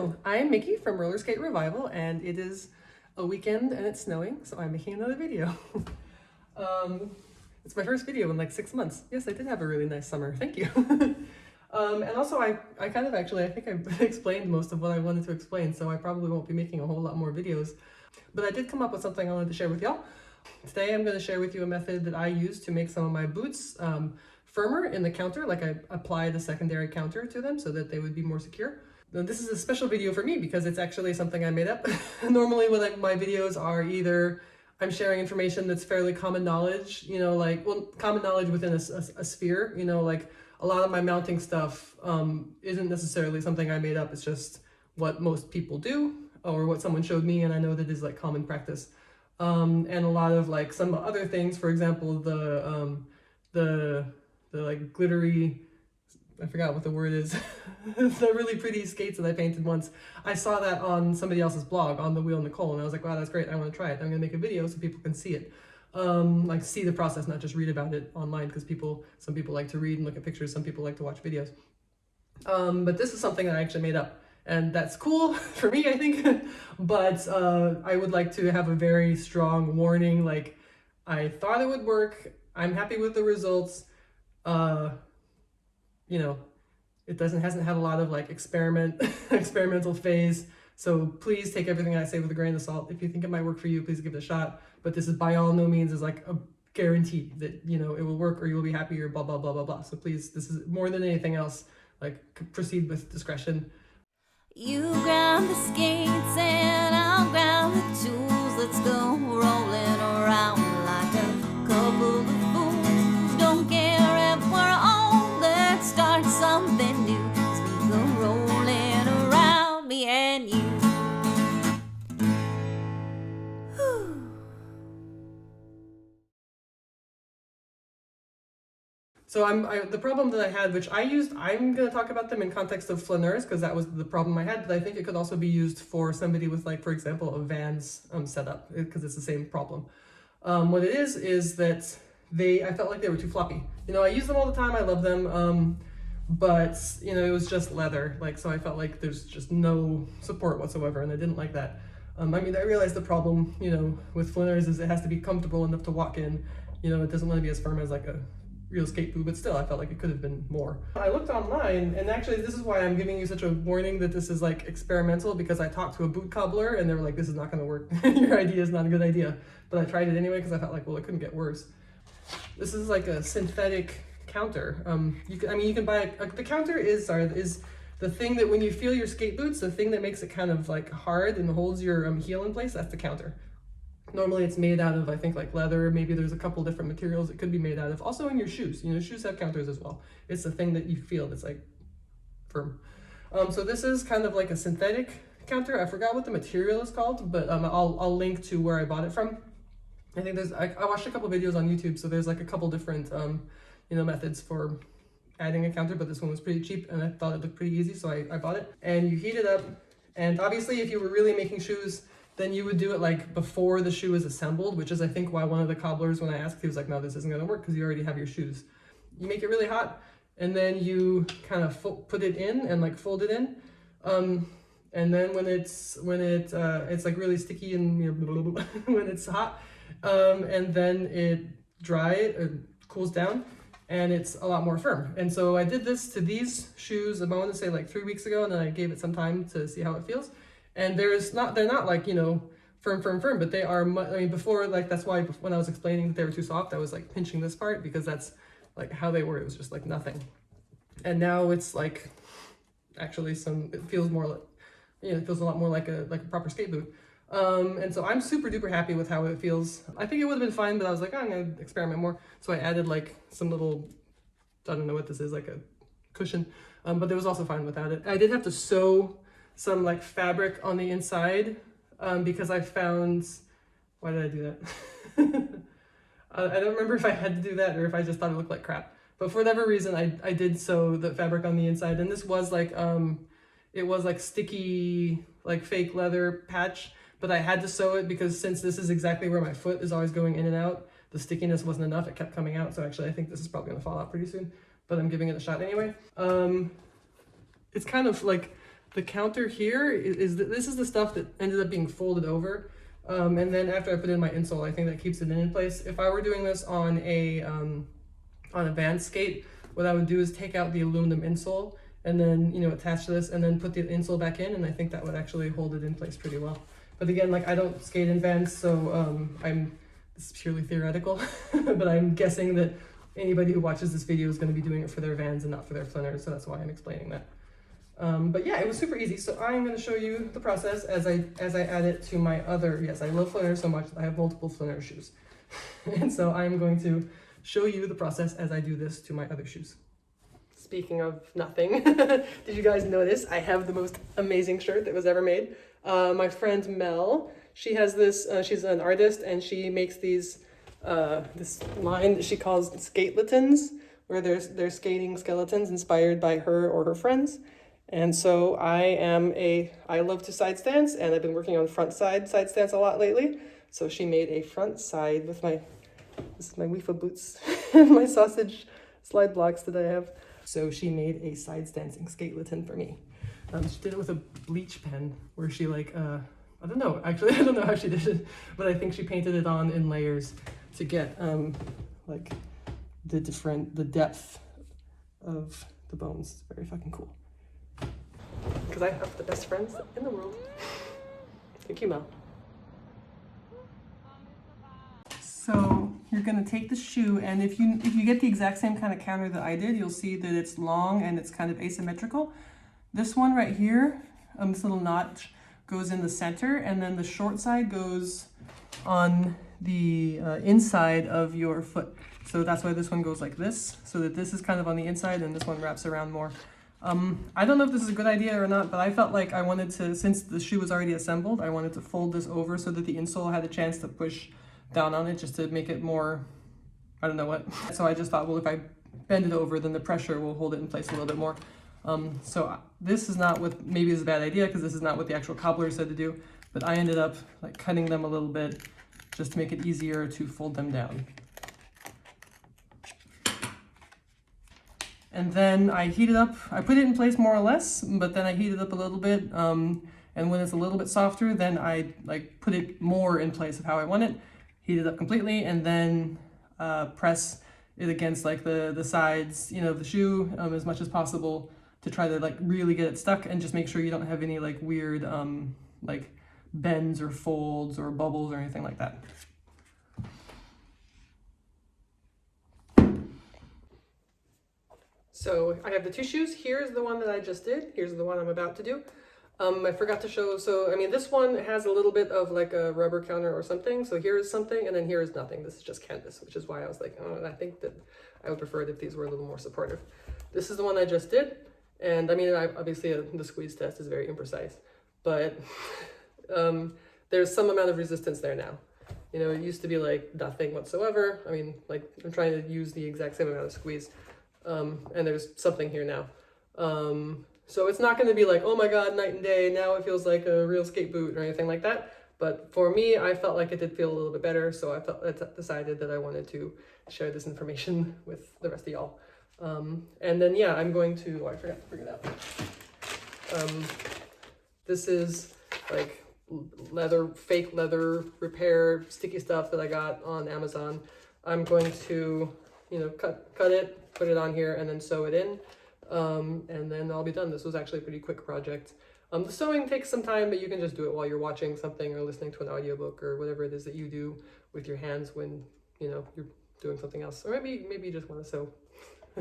Hello, I'm Mickey from Roller Skate Revival, and it is a weekend and it's snowing, so I'm making another video. It's my first video in like 6 months. Yes, I did have a really nice summer, thank you. And also I think I've explained most of what I wanted to explain, so I probably won't be making a whole lot more videos. But I did come up with something I wanted to share with y'all. Today I'm going to share with you a method that I use to make some of my boots firmer in the counter, like I applied a secondary counter to them so that they would be more secure. Now, this is a special video for me because it's actually something I made up. Normally when my videos are either I'm sharing information that's fairly common knowledge, you know, like, well, common knowledge within a sphere, you know, like a lot of my mounting stuff isn't necessarily something I made up. It's just what most people do or what someone showed me, and I know that is like common practice. And a lot of like some other things, for example, the like glittery, I forgot what the word is, the really pretty skates that I painted once. I saw that on somebody else's blog, on the Wheel Nicole, and I was like, wow, that's great, I want to try it. I'm going to make a video so people can see it. Like see the process, not just read about it online, because some people like to read and look at pictures, some people like to watch videos. But this is something that I actually made up, and that's cool for me, I think. But I would like to have a very strong warning, like, I thought it would work, I'm happy with the results. You know, it hasn't had a lot of like experimental phase. So please take everything I say with a grain of salt. If you think it might work for you, please give it a shot. But this is by all no means is like a guarantee that, you know, it will work or you will be happy or blah, blah, blah, blah, blah. So please, this is more than anything else, like proceed with discretion. You grab the skates and I'll grab the tools. Let's go rolling around like a couple of fools. Don't care if we're old, let's start something new. As we go rolling around, me and you. So the problem that I had, which I'm going to talk about them in context of Flaneurz because that was the problem I had, but I think it could also be used for somebody with, like, for example, a Vans setup, because it's the same problem. What it is that I felt like they were too floppy. You know, I use them all the time, I love them, but, you know, it was just leather, like, so I felt like there's just no support whatsoever, and I didn't like that. I mean, I realized the problem, you know, with Flaneurz is it has to be comfortable enough to walk in. You know, it doesn't want to be as firm as like a real skate boot, but still I felt like it could have been more. I looked online, and actually this is why I'm giving you such a warning that this is like experimental, because I talked to a boot cobbler and they were like, this is not going to work. Your idea is not a good idea. But I tried it anyway because I felt like, well, it couldn't get worse. This is like a synthetic counter. You can buy the counter is the thing that when you feel your skate boots, the thing that makes it kind of like hard and holds your heel in place, that's the counter. Normally it's made out of, I think, like leather. Maybe there's a couple different materials it could be made out of. Also in your shoes, you know, shoes have counters as well. It's the thing that you feel that's like firm. So this is kind of like a synthetic counter. I forgot what the material is called, but I'll link to where I bought it from. I think I watched a couple videos on YouTube, so there's like a couple different, you know, methods for adding a counter, but this one was pretty cheap and I thought it looked pretty easy, so I bought it. And you heat it up, and obviously if you were really making shoes, then you would do it like before the shoe is assembled, which is I think why one of the cobblers, when I asked, he was like, no, this isn't going to work because you already have your shoes. You make it really hot, and then you kind of put it in and like fold it in. And then when it's like really sticky and, you know, when it's hot, and then it cools down, and it's a lot more firm. And so I did this to these shoes, I want to say like 3 weeks ago, and then I gave it some time to see how it feels. And they're not like, you know, firm, but they are, I mean, before, like, that's why when I was explaining that they were too soft, I was like pinching this part because that's like how they were. It was just like nothing. And now it's like, actually it feels more like, you know, it feels a lot more like a proper skate boot. And so I'm super duper happy with how it feels. I think it would have been fine, but I was like, oh, I'm going to experiment more. So I added like some little, I don't know what this is, like a cushion, but it was also fine without it. I did have to sew some like fabric on the inside because I found, why did I do that? I don't remember if I had to do that or if I just thought it looked like crap, but for whatever reason I did sew the fabric on the inside, and this was like it was like sticky, like fake leather patch, but I had to sew it because since this is exactly where my foot is always going in and out, the stickiness wasn't enough, it kept coming out. So actually I think this is probably gonna fall out pretty soon, but I'm giving it a shot anyway. It's kind of like the counter here this is the stuff that ended up being folded over. And then after I put in my insole, I think that keeps it in place. If I were doing this on a van skate, what I would do is take out the aluminum insole and then, you know, attach this and then put the insole back in, and I think that would actually hold it in place pretty well. But again, like, I don't skate in vans, so this is purely theoretical, but I'm guessing that anybody who watches this video is going to be doing it for their vans and not for their Flaneurz, so that's why I'm explaining that. But yeah, it was super easy. So I'm going to show you the process as I add it to my other, yes, I love Flaneurz so much that I have multiple Flaneurz shoes. And so I'm going to show you the process as I do this to my other shoes. Speaking of nothing, did you guys notice I have the most amazing shirt that was ever made? My friend Mel, she has this, she's an artist, and she makes these, this line that she calls skateletons, where they're skating skeletons inspired by her or her friends. And so I love to side stance, and I've been working on front side stance a lot lately. So she made a front side with this is my Wifa boots and my sausage slide blocks that I have. So she made a side stancing skateleton for me. She did it with a bleach pen where she like, I don't know, actually, I don't know how she did it, but I think she painted it on in layers to get like the depth of the bones. Very fucking cool. Because I have the best friends in the world. Thank you, Mel. So you're gonna take the shoe, and if you get the exact same kind of counter that I did, you'll see that it's long and it's kind of asymmetrical. This one right here, this little notch goes in the center, and then the short side goes on the inside of your foot. So that's why this one goes like this, so that this is kind of on the inside and this one wraps around more. I don't know if this is a good idea or not, but I felt like I wanted to, since the shoe was already assembled, I wanted to fold this over so that the insole had a chance to push down on it, just to make it more, I don't know what. So I just thought, well, if I bend it over, then the pressure will hold it in place a little bit more. So this is not what, maybe is a bad idea, because this is not what the actual cobbler said to do, but I ended up like cutting them a little bit just to make it easier to fold them down. And then I heat it up. I put it in place more or less, but then I heat it up a little bit. And when it's a little bit softer, then I like put it more in place of how I want it, heat it up completely, and then press it against like the sides, you know, of the shoe as much as possible to try to like really get it stuck, and just make sure you don't have any like weird like bends or folds or bubbles or anything like that. So I have the two shoes. Here's the one that I just did. Here's the one I'm about to do. I forgot to show, so I mean, this one has a little bit of like a rubber counter or something. So here is something, and then here is nothing. This is just canvas, which is why I was like, oh, I think that I would prefer it if these were a little more supportive. This is the one I just did. And I mean, obviously the squeeze test is very imprecise, but there's some amount of resistance there now. You know, it used to be like nothing whatsoever. I mean, like I'm trying to use the exact same amount of squeeze. And there's something here now. So it's not going to be like, oh my God, night and day, now it feels like a real skate boot or anything like that. But for me, I felt like it did feel a little bit better. So I decided that I wanted to share this information with the rest of y'all. And then, yeah, I'm going to, oh, I forgot to bring it out. This is like fake leather repair sticky stuff that I got on Amazon. I'm going to, you know, cut it, put it on here, and then sew it in, and then I'll be done. This was actually a pretty quick project. The sewing takes some time, but you can just do it while you're watching something or listening to an audiobook or whatever it is that you do with your hands when, you know, you're doing something else. Or maybe you just want to sew.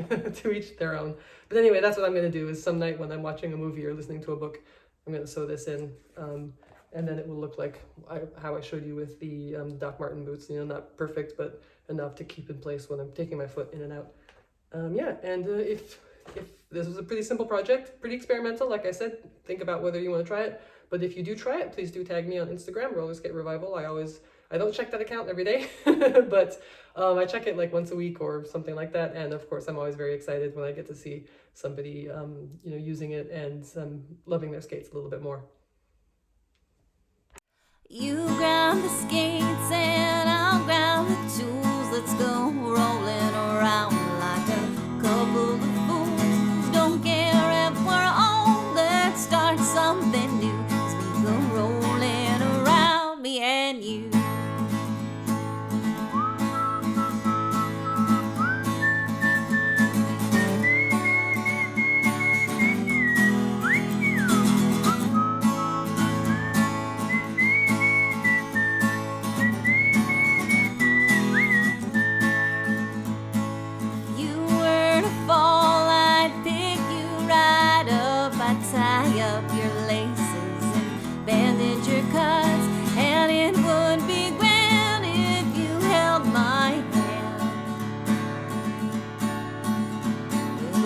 To each their own. But anyway, that's what I'm going to do, is some night when I'm watching a movie or listening to a book, I'm going to sew this in, and then it will look like how I showed you with the Doc Marten boots, you know, not perfect, but enough to keep in place when I'm taking my foot in and out. Yeah, and if this was a pretty simple project, pretty experimental, like I said, think about whether you want to try it. But if you do try it, please do tag me on Instagram, Roller Skate Revival. I don't check that account every day, but I check it like once a week or something like that. And of course, I'm always very excited when I get to see somebody, you know, using it and loving their skates a little bit more. You grab the skates and I'll grab the tools. Let's go rolling around like a couple of fools. Don't care if we're old, let's start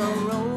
go rolling